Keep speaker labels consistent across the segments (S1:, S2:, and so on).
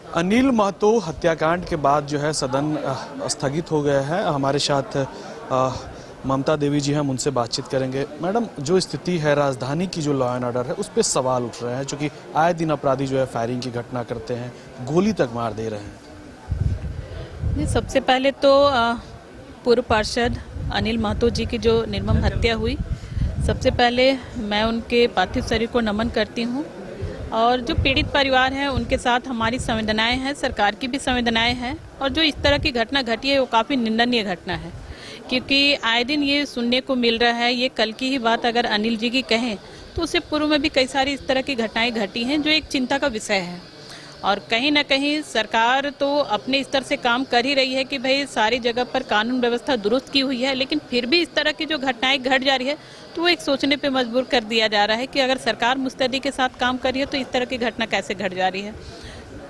S1: अनिल महतो हत्याकांड के बाद जो है सदन स्थगित हो गया है। हमारे साथ ममता देवी जी हम उनसे बातचीत करेंगे। मैडम, जो स्थिति है राजधानी की, जो लॉ एंड ऑर्डर है, उस पर सवाल उठ रहे हैं, क्योंकि आए दिन अपराधी जो है फायरिंग की घटना करते हैं, गोली तक मार दे रहे हैं।
S2: सबसे पहले तो पूर्व पार्षद अनिल महतो जी की जो निर्मम हत्या हुई, सबसे पहले मैं उनके पार्थिव शरीर को नमन करती हूँ। और जो पीड़ित परिवार है उनके साथ हमारी संवेदनाएं हैं, सरकार की भी संवेदनाएं हैं। और जो इस तरह की घटना घटी है वो काफ़ी निंदनीय घटना है, क्योंकि आए दिन ये सुनने को मिल रहा है। ये कल की ही बात अगर अनिल जी की कहें तो उससे पूर्व में भी कई सारी इस तरह की घटनाएं घटी हैं, जो एक चिंता का विषय है। और कहीं ना कहीं सरकार तो अपने स्तर से काम कर ही रही है कि भाई सारी जगह पर कानून व्यवस्था दुरुस्त की हुई है, लेकिन फिर भी इस तरह की जो घटनाएं घट जा रही है तो वो एक सोचने पे मजबूर कर दिया जा रहा है कि अगर सरकार मुस्तैदी के साथ काम कर रही है तो इस तरह की घटना कैसे घट जा रही है।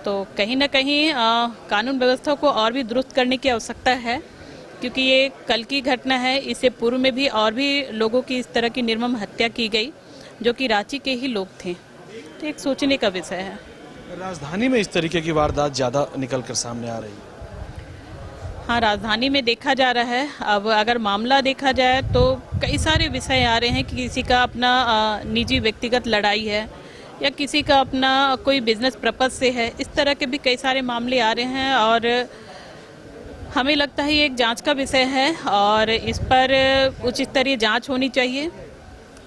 S2: तो कहीं ना कहीं कानून व्यवस्था को और भी दुरुस्त करने की आवश्यकता है, क्योंकि ये कल की घटना है। इससे पूर्व में भी और भी लोगों की इस तरह की निर्मम हत्या की गई, जो कि रांची के ही लोग थे। तो एक सोचने का विषय है।
S1: राजधानी में इस तरीके की वारदात ज़्यादा निकल कर सामने आ रही है।
S2: हाँ, राजधानी में देखा जा रहा है। अब अगर मामला देखा जाए तो कई सारे विषय आ रहे हैं कि किसी का अपना निजी व्यक्तिगत लड़ाई है, या किसी का अपना कोई बिजनेस पर्पस से है। इस तरह के भी कई सारे मामले आ रहे हैं, और हमें लगता है ये एक जांच का विषय है और इस पर उच्च स्तरीय जांच होनी चाहिए।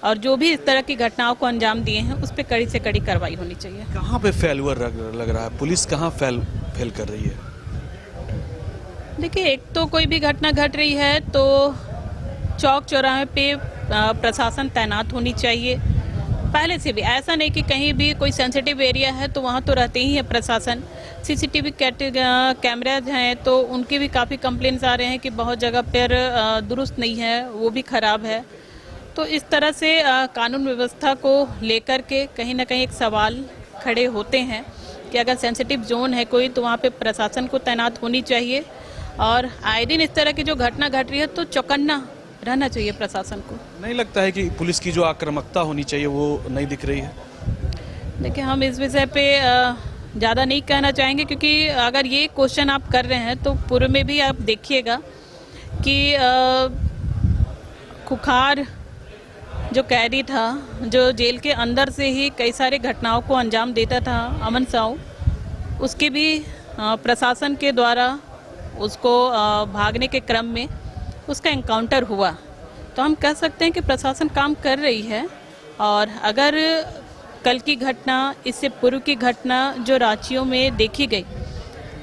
S2: और जो भी इस तरह की घटनाओं को अंजाम दिए हैं उस पर कड़ी से कड़ी कार्रवाई होनी चाहिए।
S1: कहाँ पे फेल्यूर लग रहा है? पुलिस कहाँ फेल कर रही है?
S2: देखिए, एक तो कोई भी घटना घट रही है तो चौक चौराहे पे प्रशासन तैनात होनी चाहिए पहले से भी। ऐसा नहीं कि कहीं भी कोई सेंसिटिव एरिया है तो वहाँ तो रहते ही है प्रशासन। सीसीटीवी कैमराज हैं तो उनके भी काफ़ी कंप्लेंट्स आ रहे हैं कि बहुत जगह पर दुरुस्त नहीं है, वो भी ख़राब है। तो इस तरह से कानून व्यवस्था को लेकर के कहीं ना कहीं एक सवाल खड़े होते हैं कि अगर सेंसिटिव जोन है कोई तो वहाँ पे प्रशासन को तैनात होनी चाहिए। और आए दिन इस तरह की जो घटना घट रही है तो चौकन्ना रहना चाहिए प्रशासन को।
S1: नहीं लगता है कि पुलिस की जो आक्रामकता होनी चाहिए वो नहीं दिख रही है?
S2: देखिए, हम इस विषय पे ज़्यादा नहीं कहना चाहेंगे, क्योंकि अगर ये क्वेश्चन आप कर रहे हैं तो पूर्व में भी आप देखिएगा कि खुखार जो कैदी था, जो जेल के अंदर से ही कई सारे घटनाओं को अंजाम देता था, अमन साहू, उसके भी प्रशासन के द्वारा उसको भागने के क्रम में उसका एनकाउंटर हुआ। तो हम कह सकते हैं कि प्रशासन काम कर रही है। और अगर कल की घटना, इससे पूर्व की घटना जो रांचियों में देखी गई,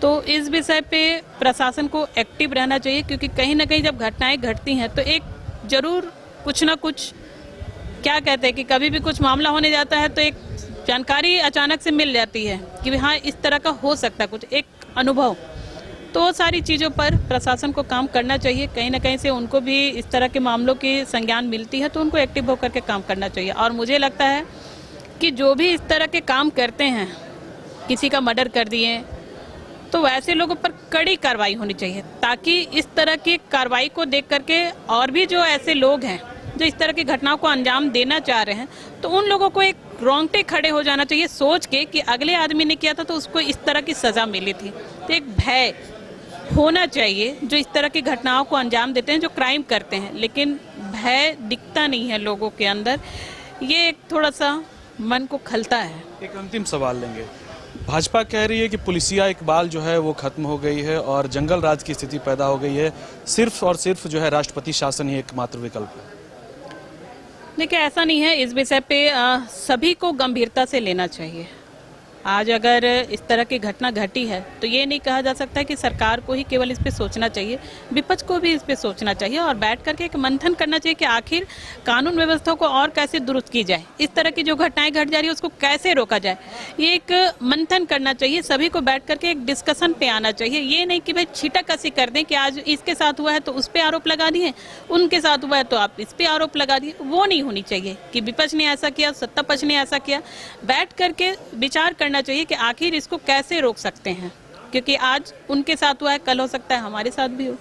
S2: तो इस विषय पे प्रशासन को एक्टिव रहना चाहिए, क्योंकि कहीं ना कहीं जब घटनाएं घटती हैं तो एक ज़रूर कुछ ना कुछ, क्या कहते हैं कि कभी भी कुछ मामला होने जाता है तो एक जानकारी अचानक से मिल जाती है कि हाँ इस तरह का हो सकता है कुछ, एक अनुभव। तो सारी चीज़ों पर प्रशासन को काम करना चाहिए। कहीं ना कहीं से उनको भी इस तरह के मामलों की संज्ञान मिलती है तो उनको एक्टिव होकर के काम करना चाहिए। और मुझे लगता है कि जो भी इस तरह के काम करते हैं, किसी का मर्डर कर दिए, तो वैसे लोगों पर कड़ी कार्रवाई होनी चाहिए, ताकि इस तरह की कार्रवाई को देख करके और भी जो ऐसे लोग हैं जो इस तरह की घटनाओं को अंजाम देना चाह रहे हैं, तो उन लोगों को एक रोंगटे खड़े हो जाना चाहिए सोच के कि अगले आदमी ने किया था तो उसको इस तरह की सज़ा मिली थी। तो एक भय होना चाहिए जो इस तरह की घटनाओं को अंजाम देते हैं, जो क्राइम करते हैं, लेकिन भय दिखता नहीं है लोगों के अंदर। ये एक थोड़ा सा मन को खलता है।
S1: एक अंतिम सवाल लेंगे। भाजपा कह रही है कि पुलिसिया इकबाल जो है वो खत्म हो गई है और जंगल राज की स्थिति पैदा हो गई है, सिर्फ और सिर्फ जो है राष्ट्रपति शासन ही एकमात्र विकल्प है।
S2: देखिए, ऐसा नहीं है। इस विषय पे सभी को गंभीरता से लेना चाहिए। आज अगर इस तरह की घटना घटी है तो ये नहीं कहा जा सकता कि सरकार को ही केवल इस पे सोचना चाहिए, विपक्ष को भी इस पे सोचना चाहिए और बैठ करके एक मंथन करना चाहिए कि आखिर कानून व्यवस्था को और कैसे दुरुस्त की जाए, इस तरह की जो घटनाएं घट जा रही है उसको कैसे रोका जाए। ये एक मंथन करना चाहिए, सभी को बैठ करके एक डिस्कशन पे आना चाहिए। ये नहीं कि भाई छीटाकसी कर दें कि आज इसके साथ हुआ है तो उस पर आरोप लगा दिए, उनके साथ हुआ है तो आप इस पर आरोप लगा दिए। वो नहीं होनी चाहिए कि विपक्ष ने ऐसा किया, सत्ता पक्ष ने ऐसा किया। बैठ करके विचार करना चाहिए कि आखिर इसको कैसे रोक सकते हैं, क्योंकि आज उनके साथ हुआ है, कल हो सकता है हमारे साथ भी हो,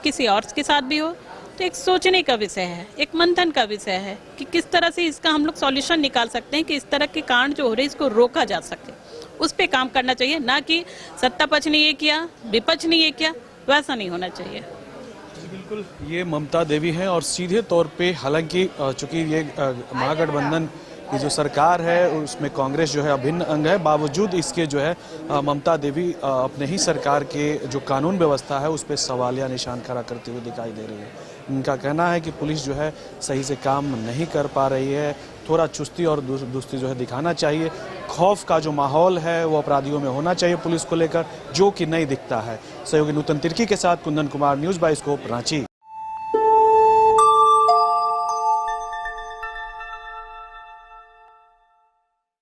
S2: किसी और के साथ भी हो। तो एक सोचने का विषय है, एक मंथन का विषय है कि किस तरह से इसका हम लोग सॉल्यूशन निकाल सकते हैं कि इस तरह के कांड जो हो रहे हैं इसको रोका जा सके। उस पे काम करना चाहिए, ना कि सत्ता पक्ष ने ये किया, विपक्ष ने ये किया, वैसा नहीं होना चाहिए।
S1: बिल्कुल, ये ममता देवी हैं और सीधे तौर पे हालांकि चूंकि ये महागठबंधन की जो सरकार है उसमें कांग्रेस जो है अभिन्न अंग है, बावजूद इसके जो है ममता देवी अपने ही सरकार के जो कानून व्यवस्था है उस पर सवालिया निशान खड़ा करते हुए दिखाई दे रही है। इनका कहना है कि पुलिस जो है सही से काम नहीं कर पा रही है, थोड़ा चुस्ती और दुरुस्ती जो है दिखाना चाहिए, खौफ का जो माहौल है वो अपराधियों में होना चाहिए पुलिस को लेकर, जो कि नहीं दिखता है। सहयोगी नूतन तिर्की के साथ कुंदन कुमार, न्यूज़ बाइस्कोप, रांची।